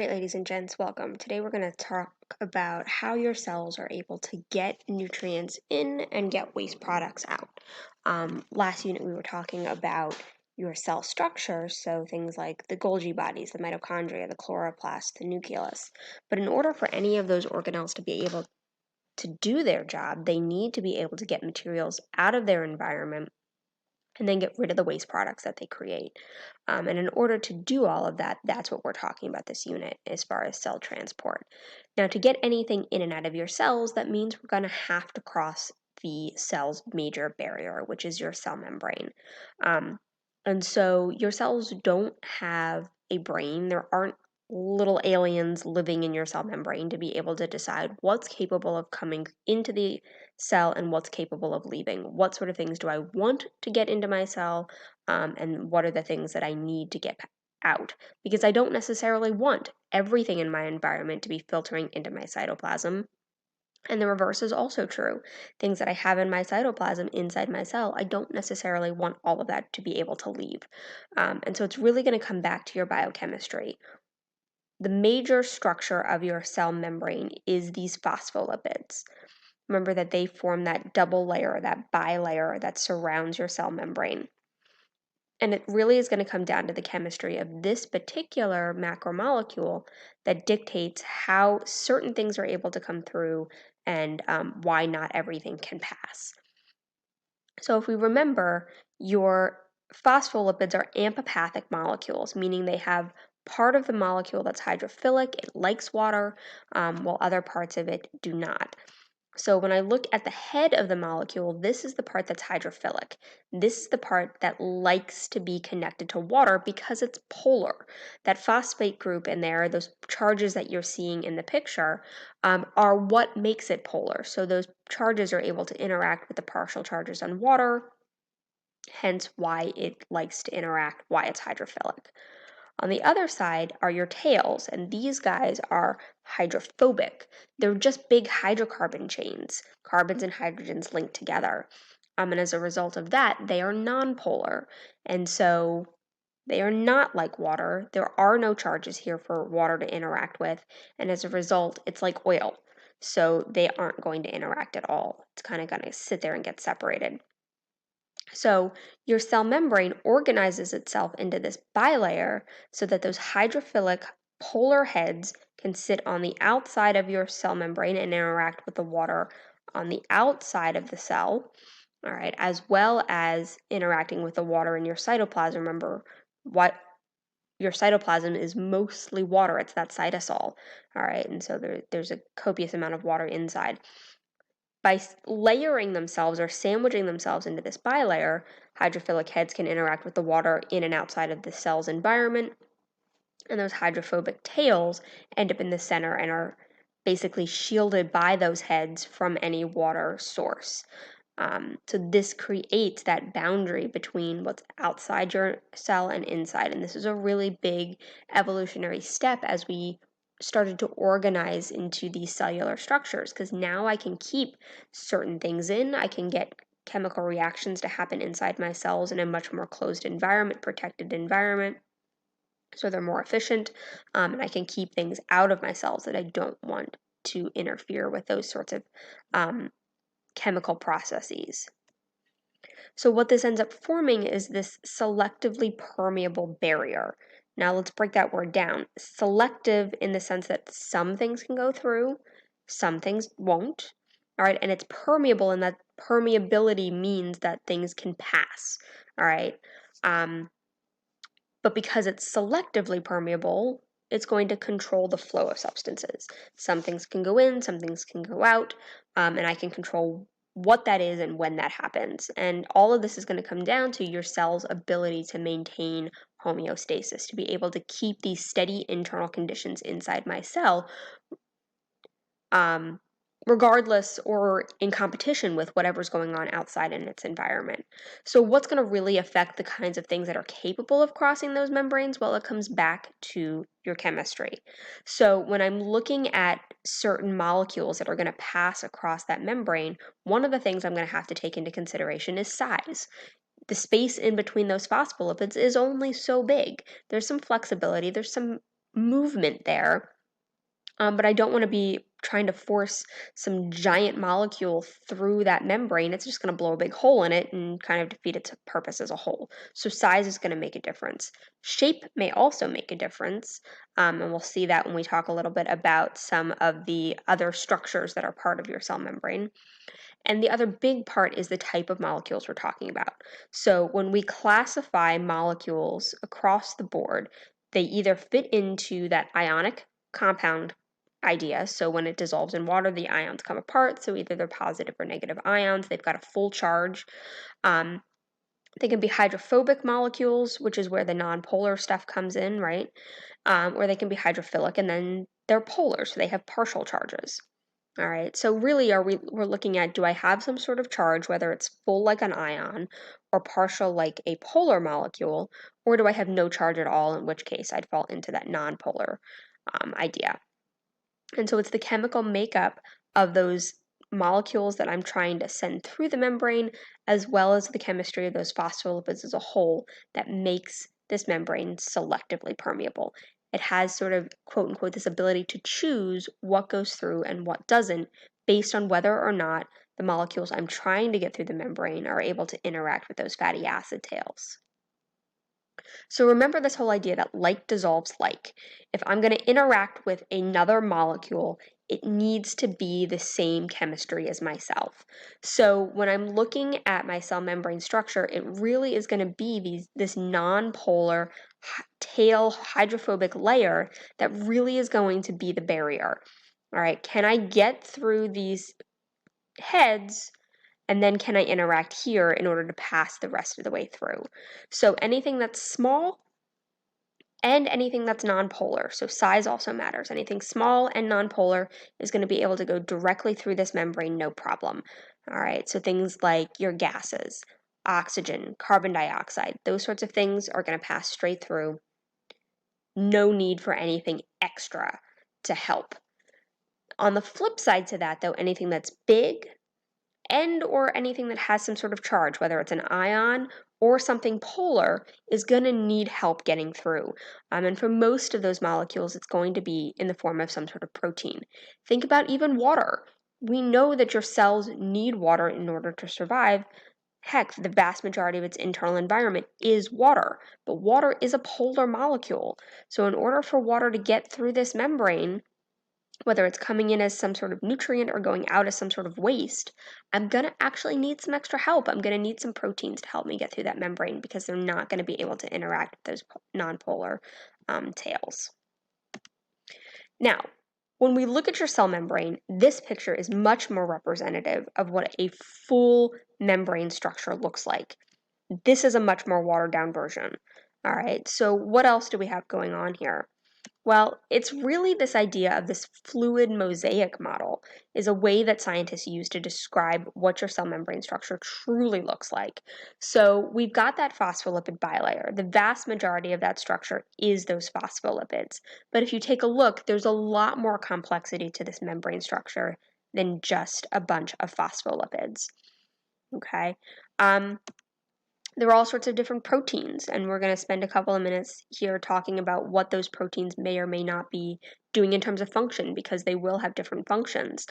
All right, ladies and gents, welcome. Today we're going to talk about how your cells are able to get nutrients in and get waste products out. Last unit we were talking about your cell structure, so things like the Golgi bodies, the mitochondria, the chloroplast, the nucleus. But in order for any of those organelles to be able to do their job, they need to be able to get materials out of their environment and then get rid of the waste products that they create. And in order to do all of that, that's what we're talking about this unit as far as cell transport. Now, to get anything in and out of your cells, that means we're going to have to cross the cell's major barrier, which is your cell membrane. And so your cells don't have a brain. There aren't little aliens living in your cell membrane to be able to decide what's capable of coming into the cell and what's capable of leaving. What sort of things do I want to get into my cell, and what are the things that I need to get out? Because I don't necessarily want everything in my environment to be filtering into my cytoplasm. And the reverse is also true. Things that I have in my cytoplasm inside my cell, I don't necessarily want all of that to be able to leave. And so it's really going to come back to your biochemistry. The major structure of your cell membrane is these phospholipids. Remember that they form that double layer, that bilayer that surrounds your cell membrane. And it really is going to come down to the chemistry of this particular macromolecule that dictates how certain things are able to come through and why not everything can pass. So if we remember, your phospholipids are amphipathic molecules, meaning they have part of the molecule that's hydrophilic, it likes water, while other parts of it do not. So when I look at the head of the molecule, this is the part that's hydrophilic. This is the part that likes to be connected to water because it's polar. That phosphate group in there, those charges that you're seeing in the picture, are what makes it polar. So those charges are able to interact with the partial charges on water, hence why it likes to interact, why it's hydrophilic. On the other side are your tails, and these guys are hydrophobic. They're just big hydrocarbon chains, carbons and hydrogens linked together. And as a result of that, they are nonpolar. And so they are not like water. There are no charges here for water to interact with. And as a result, it's like oil. So they aren't going to interact at all. It's kind of going to sit there and get separated. So your cell membrane organizes itself into this bilayer so that those hydrophilic polar heads can sit on the outside of your cell membrane and interact with the water on the outside of the cell, all right, as well as interacting with the water in your cytoplasm. Remember, what your cytoplasm is mostly water. It's that cytosol, all right, and so there's a copious amount of water inside. By layering themselves or sandwiching themselves into this bilayer, hydrophilic heads can interact with the water in and outside of the cell's environment, and those hydrophobic tails end up in the center and are basically shielded by those heads from any water source. So this creates that boundary between what's outside your cell and inside, and this is a really big evolutionary step as we started to organize into these cellular structures, because now I can keep certain things in, I can get chemical reactions to happen inside my cells in a much more closed environment, protected environment, so they're more efficient, and I can keep things out of my cells that I don't want to interfere with those sorts of chemical processes. So what this ends up forming is this selectively permeable barrier. Now let's break that word down. Selective in the sense that some things can go through, some things won't. All right, and it's permeable in that permeability means that things can pass. All right, but because it's selectively permeable, it's going to control the flow of substances. Some things can go in, some things can go out, and I can control what that is and when that happens. And all of this is going to come down to your cell's ability to maintain homeostasis, to be able to keep these steady internal conditions inside my cell, regardless or in competition with whatever's going on outside in its environment. So what's going to really affect the kinds of things that are capable of crossing those membranes? Well, it comes back to your chemistry. So when I'm looking at certain molecules that are going to pass across that membrane, one of the things I'm going to have to take into consideration is size. The space in between those phospholipids is only so big. There's some flexibility, there's some movement there, but I don't want to be trying to force some giant molecule through that membrane. It's just going to blow a big hole in it and kind of defeat its purpose as a whole. So size is going to make a difference. Shape may also make a difference, and we'll see that when we talk a little bit about some of the other structures that are part of your cell membrane. And the other big part is the type of molecules we're talking about. So when we classify molecules across the board, they either fit into that ionic compound idea. So when it dissolves in water, the ions come apart. So either they're positive or negative ions. They've got a full charge. They can be hydrophobic molecules, which is where the nonpolar stuff comes in, right? Or they can be hydrophilic, and then they're polar, so they have partial charges. All right, so really we're looking at, do I have some sort of charge, whether it's full like an ion or partial like a polar molecule, or do I have no charge at all, in which case I'd fall into that nonpolar idea. And so it's the chemical makeup of those molecules that I'm trying to send through the membrane, as well as the chemistry of those phospholipids as a whole, that makes this membrane selectively permeable. It has sort of, quote unquote, this ability to choose what goes through and what doesn't based on whether or not the molecules I'm trying to get through the membrane are able to interact with those fatty acid tails. So remember this whole idea that like dissolves like. If I'm going to interact with another molecule, it needs to be the same chemistry as myself. So when I'm looking at my cell membrane structure, it really is going to be this nonpolar tail hydrophobic layer that really is going to be the barrier. All right, can I get through these heads, and then can I interact here in order to pass the rest of the way through? So anything that's small and anything that's nonpolar, so size also matters. Anything small and nonpolar is going to be able to go directly through this membrane, no problem. All right, so things like your gases, oxygen, carbon dioxide, those sorts of things are going to pass straight through. No need for anything extra to help. On the flip side to that, though, anything that's big, and or anything that has some sort of charge, whether it's an ion or something polar, is going to need help getting through. And for most of those molecules, it's going to be in the form of some sort of protein. Think about even water. We know that your cells need water in order to survive. Heck, the vast majority of its internal environment is water, but water is a polar molecule. So in order for water to get through this membrane, whether it's coming in as some sort of nutrient or going out as some sort of waste, I'm going to actually need some extra help. I'm going to need some proteins to help me get through that membrane because they're not going to be able to interact with those nonpolar tails. Now, when we look at your cell membrane, this picture is much more representative of what a full membrane structure looks like. This is a much more watered down version. All right, so what else do we have going on here? Well, it's really this idea of this fluid mosaic model is a way that scientists use to describe what your cell membrane structure truly looks like. So we've got that phospholipid bilayer. The vast majority of that structure is those phospholipids. But if you take a look, there's a lot more complexity to this membrane structure than just a bunch of phospholipids. Okay. There are all sorts of different proteins, and we're going to spend a couple of minutes here talking about what those proteins may or may not be doing in terms of function, because they will have different functions.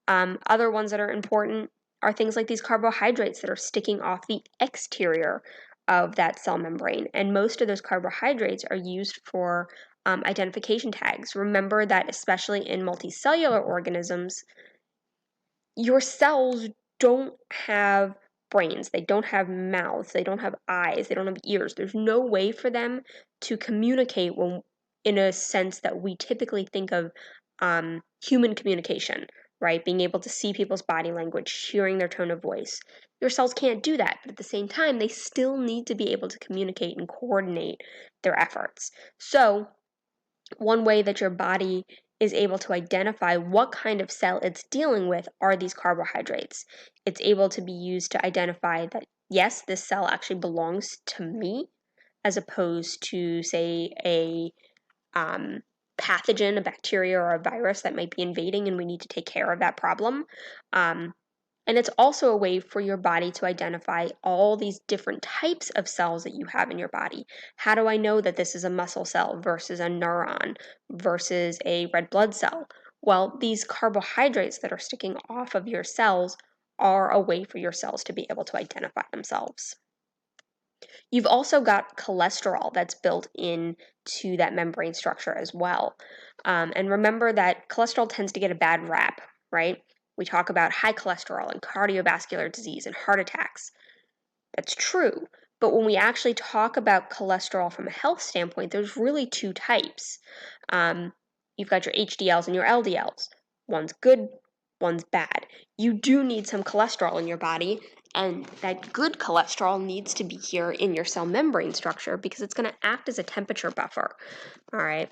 Other ones that are important are things like these carbohydrates that are sticking off the exterior of that cell membrane, and most of those carbohydrates are used for identification tags. Remember that especially in multicellular organisms, your cells don't have brains, they don't have mouths, they don't have eyes, they don't have ears. There's no way for them to communicate in a sense that we typically think of human communication, right? Being able to see people's body language, hearing their tone of voice. Your cells can't do that, but at the same time, they still need to be able to communicate and coordinate their efforts. So, one way that your body is able to identify what kind of cell it's dealing with are these carbohydrates. It's able to be used to identify that, yes, this cell actually belongs to me, as opposed to, say, a pathogen, a bacteria, or a virus that might be invading, and we need to take care of that problem. And it's also a way for your body to identify all these different types of cells that you have in your body. How do I know that this is a muscle cell versus a neuron versus a red blood cell? Well, these carbohydrates that are sticking off of your cells are a way for your cells to be able to identify themselves. You've also got cholesterol that's built into that membrane structure as well. And remember that cholesterol tends to get a bad rap, right? We talk about high cholesterol and cardiovascular disease and heart attacks. That's true. But when we actually talk about cholesterol from a health standpoint, there's really two types. Um, you've got your HDLs and your LDLs. One's good, one's bad. You do need some cholesterol in your body, and that good cholesterol needs to be here in your cell membrane structure because it's going to act as a temperature buffer. All right.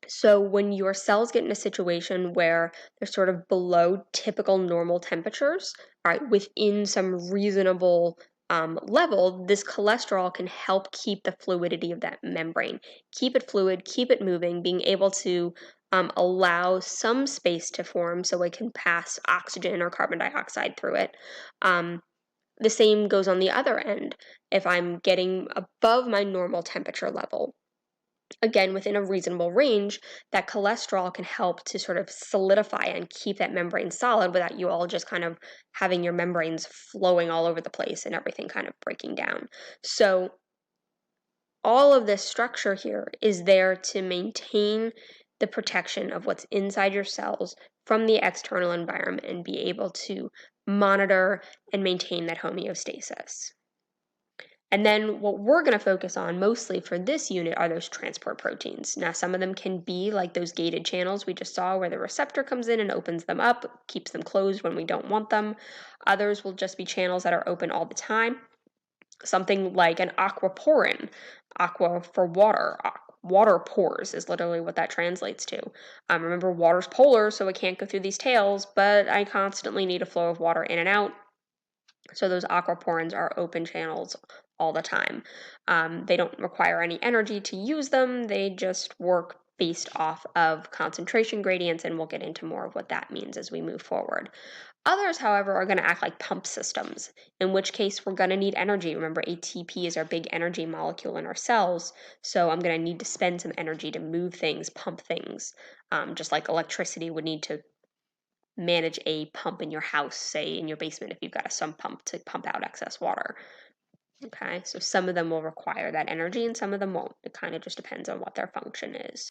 So when your cells get in a situation where they're sort of below typical normal temperatures, all right, within some reasonable level, this cholesterol can help keep the fluidity of that membrane, keep it fluid, keep it moving, being able to allow some space to form so it can pass oxygen or carbon dioxide through it. Um, the same goes on the other end. If I'm getting above my normal temperature level, again within a reasonable range, that cholesterol can help to sort of solidify and keep that membrane solid without you all just kind of having your membranes flowing all over the place and everything kind of breaking down. So all of this structure here is there to maintain the protection of what's inside your cells from the external environment and be able to monitor and maintain that homeostasis. And then what we're going to focus on mostly for this unit are those transport proteins. Now, some of them can be like those gated channels we just saw where the receptor comes in and opens them up, keeps them closed when we don't want them. Others will just be channels that are open all the time. Something like an aquaporin, aqua for water. Water pores is literally what that translates to. Remember, water's polar, so it can't go through these tails, but I constantly need a flow of water in and out. So those aquaporins are open channels all the time. They don't require any energy to use them. They just work based off of concentration gradients, and we'll get into more of what that means as we move forward. Others, however, are going to act like pump systems, in which case we're going to need energy. Remember, ATP is our big energy molecule in our cells, so I'm going to need to spend some energy to move things, pump things, just like electricity would need to manage a pump in your house, say in your basement, if you've got a sump pump to pump out excess water. Okay, so some of them will require that energy and some of them won't. It kind of just depends on what their function is.